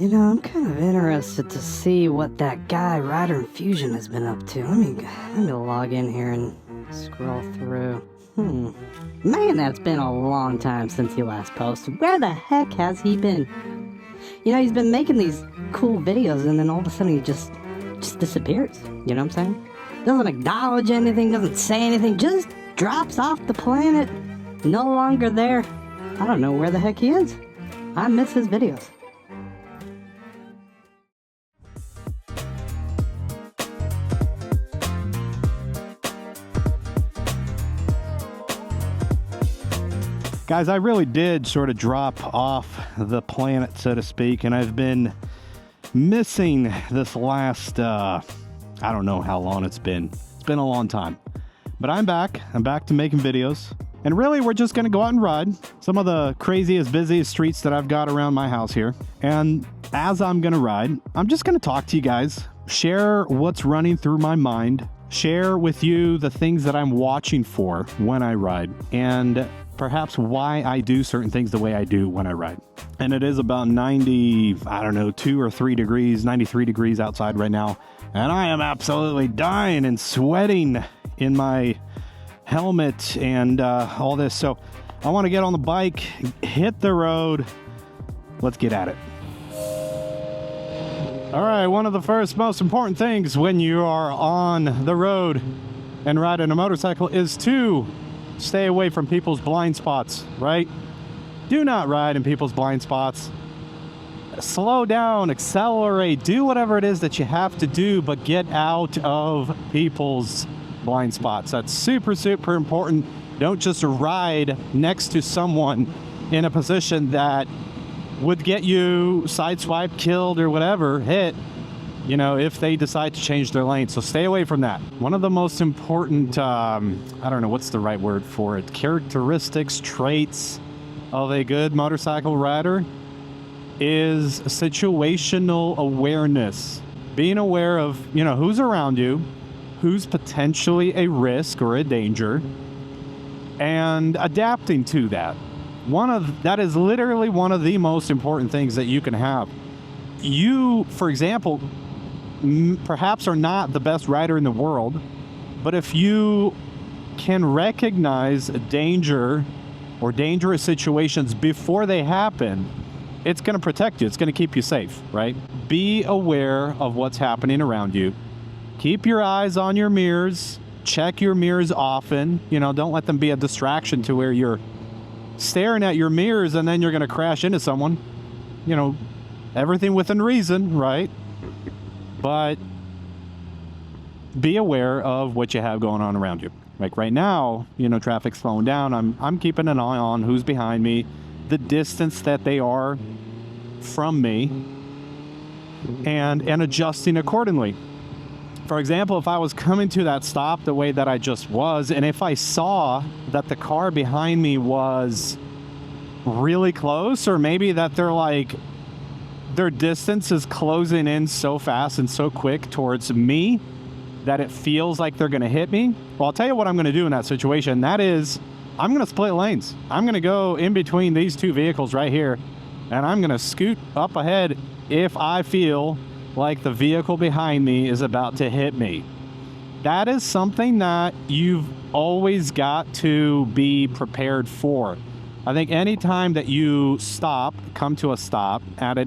I'm kind of interested to see what that guy, Ryder Infusion, has been up to. Let me log in here and scroll through. Man, that's been a long time since he last posted. Where the heck has he been? He's been making these cool videos and then all of a sudden he just disappears. You know what I'm saying? Doesn't acknowledge anything, doesn't say anything, just drops off the planet. No longer there. I don't know where the heck he is. I miss his videos. Guys, I really did sort of drop off the planet, so to speak, and I've been missing this last, I don't know how long it's been. It's been a long time. But I'm back. I'm back to making videos. And really, we're just going to go out and ride some of the craziest, busiest streets that I've got around my house here. And as I'm going to ride, I'm just going to talk to you guys, share what's running through my mind, share with you the things that I'm watching for when I ride, and perhaps why I do certain things the way I do when I ride. And it is about 2 or 3 degrees, 93 degrees outside right now. And I am absolutely dying and sweating in my helmet and all this. So I want to get on the bike, hit the road. Let's get at it. All right, one of the first most important things when you are on the road and riding a motorcycle is to stay away from people's blind spots, right? Do not ride in people's blind spots. Slow down, accelerate, do whatever it is that you have to do, but get out of people's blind spots. That's super, super important. Don't just ride next to someone in a position that would get you sideswiped, killed, or whatever, hit, if they decide to change their lane. So stay away from that. One of the most important, I don't know what's the right word for it, characteristics, traits of a good motorcycle rider is situational awareness. Being aware of, who's around you, who's potentially a risk or a danger, and adapting to that. That is literally one of the most important things that you can have. You, for example, perhaps are not the best rider in the world, but if you can recognize danger or dangerous situations before they happen, it's going to protect you. It's going to keep you safe, right? Be aware of what's happening around you. Keep your eyes on your mirrors. Check your mirrors often. Don't let them be a distraction to where you're staring at your mirrors and then you're going to crash into someone. Everything within reason, right? But be aware of what you have going on around you. Like right now, traffic's slowing down. I'm keeping an eye on who's behind me, the distance that they are from me, and adjusting accordingly. For example, if I was coming to that stop the way that I just was, and if I saw that the car behind me was really close, or maybe that their distance is closing in so fast and so quick towards me that it feels like they're going to hit me. Well, I'll tell you what I'm going to do in that situation. That is, I'm going to split lanes. I'm going to go in between these two vehicles right here, and I'm going to scoot up ahead if I feel like the vehicle behind me is about to hit me. That is something that you've always got to be prepared for. I think anytime that you come to a stop at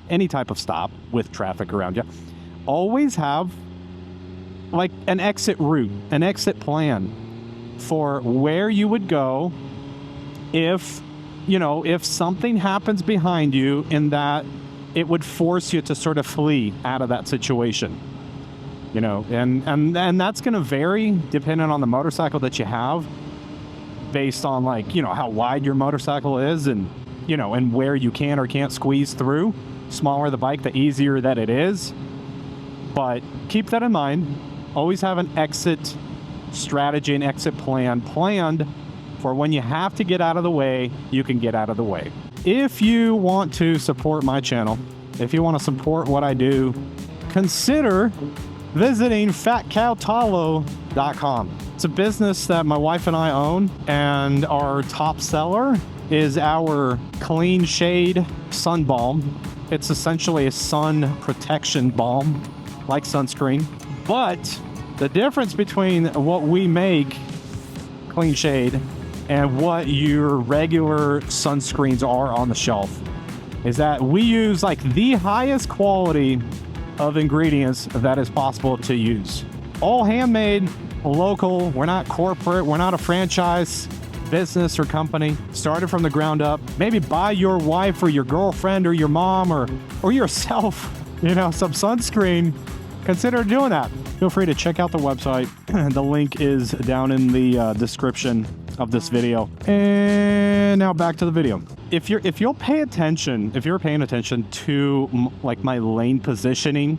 any type of stop with traffic around you, always have like an exit route, an exit plan for where you would go if something happens behind you in that it would force you to sort of flee out of that situation. And that's going to vary depending on the motorcycle that you have, based on how wide your motorcycle is and where you can or can't squeeze through. Smaller the bike, the easier that it is. But keep that in mind. Always have an exit strategy, an exit plan planned for when you have to get out of the way, you can get out of the way. If you want to support my channel, if you want to support what I do, consider visiting fatcowtallow.com. It's a business that my wife and I own, and our top seller is our Clean Shade Sun Balm. It's essentially a sun protection balm, like sunscreen. But the difference between what we make, Clean Shade, and what your regular sunscreens are on the shelf is that we use like the highest quality of ingredients that is possible to use. All handmade, local. We're not corporate. We're not a franchise business or company. Started from the ground up. Maybe buy your wife or your girlfriend or your mom or yourself, some sunscreen. Consider doing that. Feel free to check out the website. The link is down in the description of this video. And now back to the video. If you're paying attention to like my lane positioning,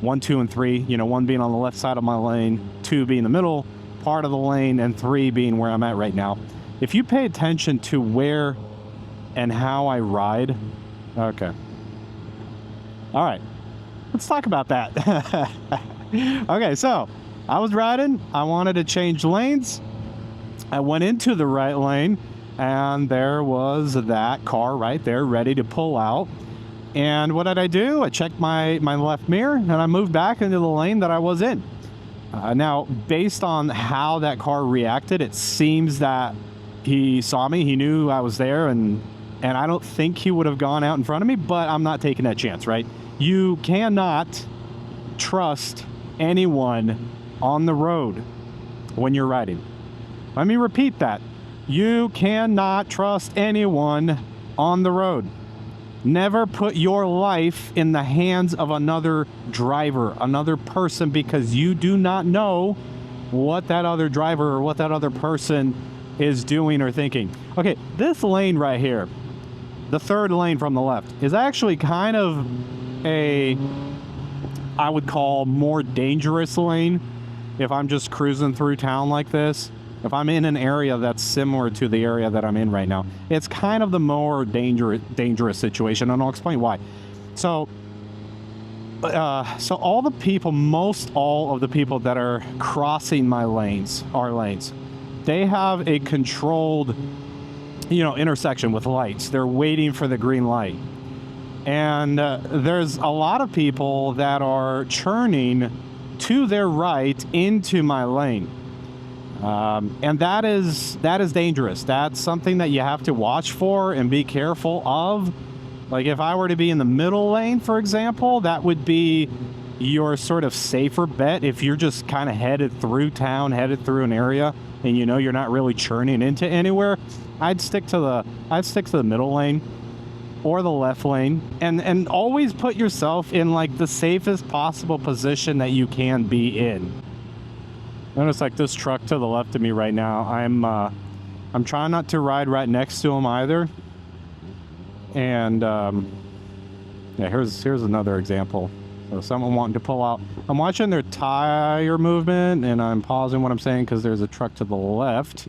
1, 2, and 3, 1 being on the left side of my lane, 2 being the middle part of the lane, and 3 being where I'm at right now. If you pay attention to where and how I ride, okay. All right, let's talk about that. Okay, so I was riding, I wanted to change lanes. I went into the right lane, and there was that car right there ready to pull out. And what did I do? I checked my left mirror, and I moved back into the lane that I was in. Now, based on how that car reacted, it seems that he saw me. He knew I was there, and I don't think he would have gone out in front of me, but I'm not taking that chance, right? You cannot trust anyone on the road when you're riding. Let me repeat that. You cannot trust anyone on the road. Never put your life in the hands of another driver, another person, because you do not know what that other driver or what that other person is doing or thinking. Okay, this lane right here, the third lane from the left, is actually kind of I would call more dangerous lane if I'm just cruising through town like this. If I'm in an area that's similar to the area that I'm in right now, it's kind of the more dangerous situation, and I'll explain why. So most all of the people that are crossing our lanes, they have a controlled, intersection with lights. They're waiting for the green light. And there's a lot of people that are churning to their right into my lane. And that is dangerous. That's something that you have to watch for and be careful of. Like if I were to be in the middle lane, for example, that would be your sort of safer bet. If you're just kind of headed through town, headed through an area, and you're not really churning into anywhere, I'd stick to the middle lane or the left lane, and always put yourself in like the safest possible position that you can be in. Notice like this truck to the left of me right now, I'm trying not to ride right next to him either. And yeah, here's another example. So someone wanting to pull out. I'm watching their tire movement, and I'm pausing what I'm saying because there's a truck to the left.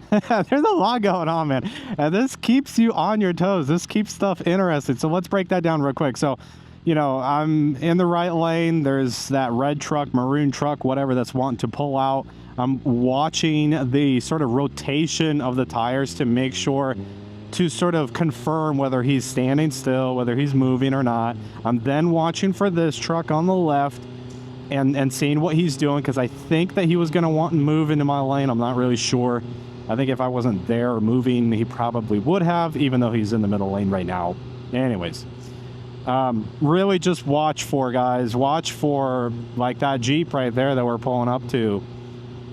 There's a lot going on, man. And this keeps you on your toes. This keeps stuff interesting. So let's break that down real quick. So, I'm in the right lane. There's that red truck, maroon truck, whatever, that's wanting to pull out. I'm watching the sort of rotation of the tires to make sure to sort of confirm whether he's standing still, whether he's moving or not. I'm then watching for this truck on the left and seeing what he's doing, because I think that he was going to want to move into my lane. I'm not really sure. I think if I wasn't there or moving, he probably would have, even though he's in the middle lane right now. Anyways, really just watch for, guys. Watch for like that Jeep right there that we're pulling up to.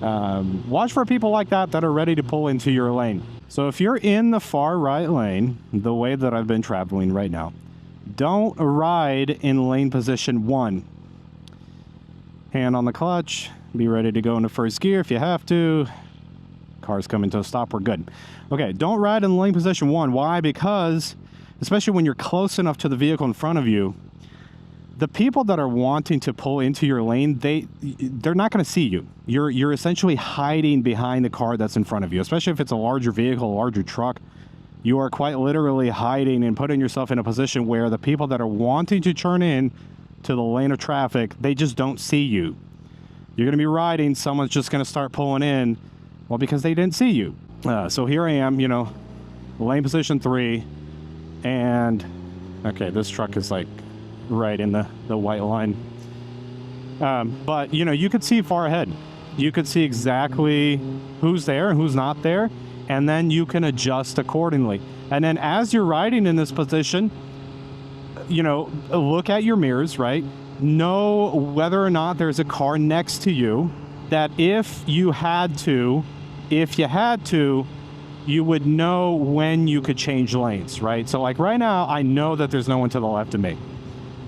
Watch for people like that are ready to pull into your lane. So if you're in the far right lane, the way that I've been traveling right now, don't ride in lane position 1. Hand on the clutch, be ready to go into first gear if you have to. Car's coming to a stop, we're good. Okay, don't ride in lane position 1. Why? Because, especially when you're close enough to the vehicle in front of you, the people that are wanting to pull into your lane, they're not going to see you. You're essentially hiding behind the car that's in front of you, especially if it's a larger vehicle, a larger truck. You are quite literally hiding and putting yourself in a position where the people that are wanting to turn in to the lane of traffic, they just don't see you. You're going to be riding, someone's just going to start pulling in, well, because they didn't see you. So here I am, lane position 3, and Okay, this truck is like right in the white line. But, you know, you could see far ahead. You could see exactly who's there and who's not there, and then you can adjust accordingly. And then as you're riding in this position, you know, look at your mirrors, right? Know whether or not there's a car next to you, that if you had to, you would know when you could change lanes, right? So like right now, I know that there's no one to the left of me.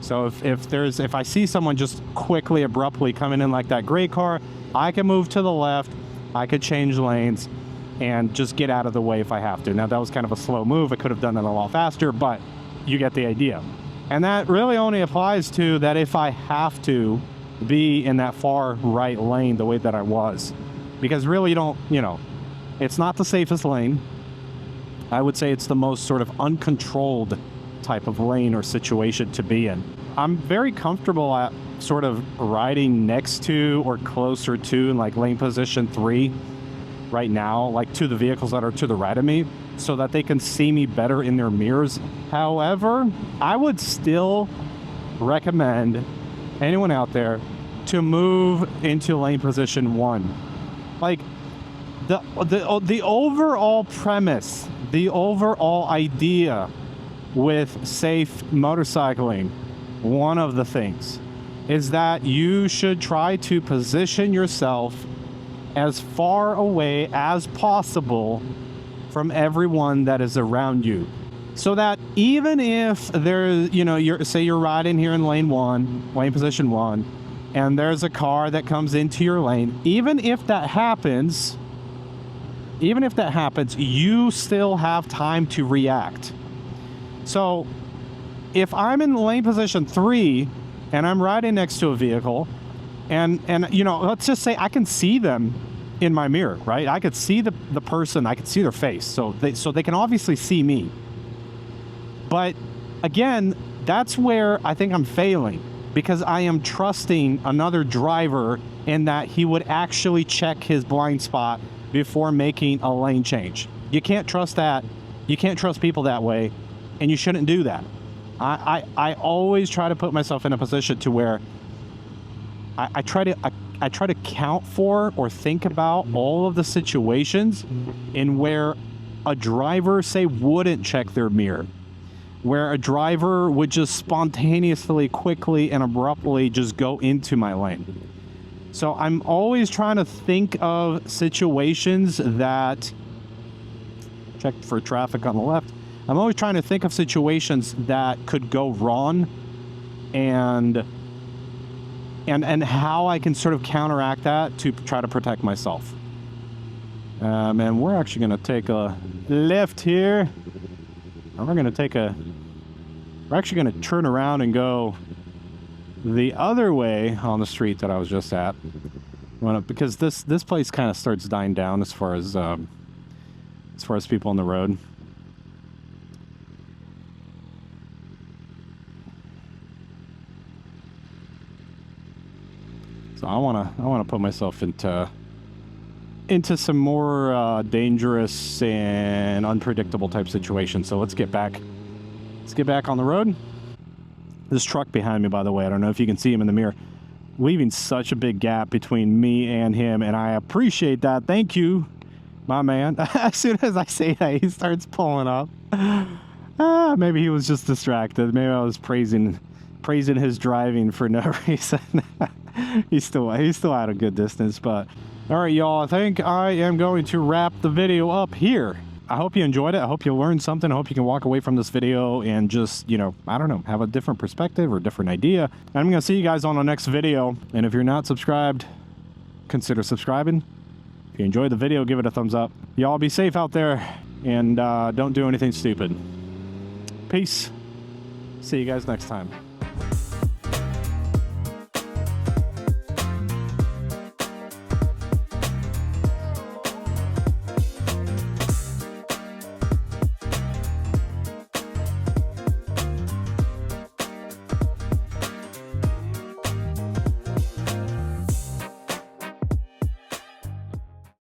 So if I see someone just quickly, abruptly coming in like that gray car, I can move to the left, I could change lanes and just get out of the way if I have to. Now that was kind of a slow move. I could have done it a lot faster, but you get the idea. And that really only applies to that if I have to be in that far right lane the way that I was. Because really you don't, you know, it's not the safest lane. I would say it's the most sort of uncontrolled type of lane or situation to be in. I'm very comfortable at sort of riding next to or closer to in like lane position 3 right now, like to the vehicles that are to the right of me, so that they can see me better in their mirrors. However, I would still recommend anyone out there to move into lane position 1. Like the overall premise, the overall idea with safe motorcycling, one of the things is that you should try to position yourself as far away as possible from everyone that is around you, so that even if there's, you know, you're riding here in lane position 1, and there's a car that comes into your lane, even if that happens, you still have time to react. So if I'm in lane position 3 and I'm riding next to a vehicle, and you know, let's just say I can see them in my mirror, right? I could see the person, I could see their face, so they can obviously see me. But again, that's where I think I'm failing, because I am trusting another driver in that he would actually check his blind spot before making a lane change. You can't trust that. You can't trust people that way, and you shouldn't do that. I always try to put myself in a position to where I try to count for or think about all of the situations in where a driver, say, wouldn't check their mirror, where a driver would just spontaneously, quickly, and abruptly just go into my lane. So I'm always trying to think of situations that, check for traffic on the left, I'm always trying to think of situations that could go wrong, and how I can sort of counteract that to try to protect myself. And we're actually going to take a left here. And we're actually going to turn around and go the other way on the street that I was just at. Because this place kind of starts dying down as far as people on the road. So I wanna put myself into some more dangerous and unpredictable type situations. So let's get back on the road. This truck behind me, by the way, I don't know if you can see him in the mirror, leaving such a big gap between me and him, and I appreciate that. Thank you, my man. As soon as I say that, he starts pulling up. Maybe he was just distracted. Maybe I was praising his driving for no reason. He's still at a good distance. But all right, y'all, I think I am going to wrap the video up here. I hope you enjoyed it. I hope you learned something. I hope you can walk away from this video and just, you know, I don't know, have a different perspective or different idea. And I'm going to see you guys on the next video. And if you're not subscribed, consider subscribing. If you enjoyed the video, give it a thumbs up. Y'all be safe out there, and don't do anything stupid. Peace. See you guys next time.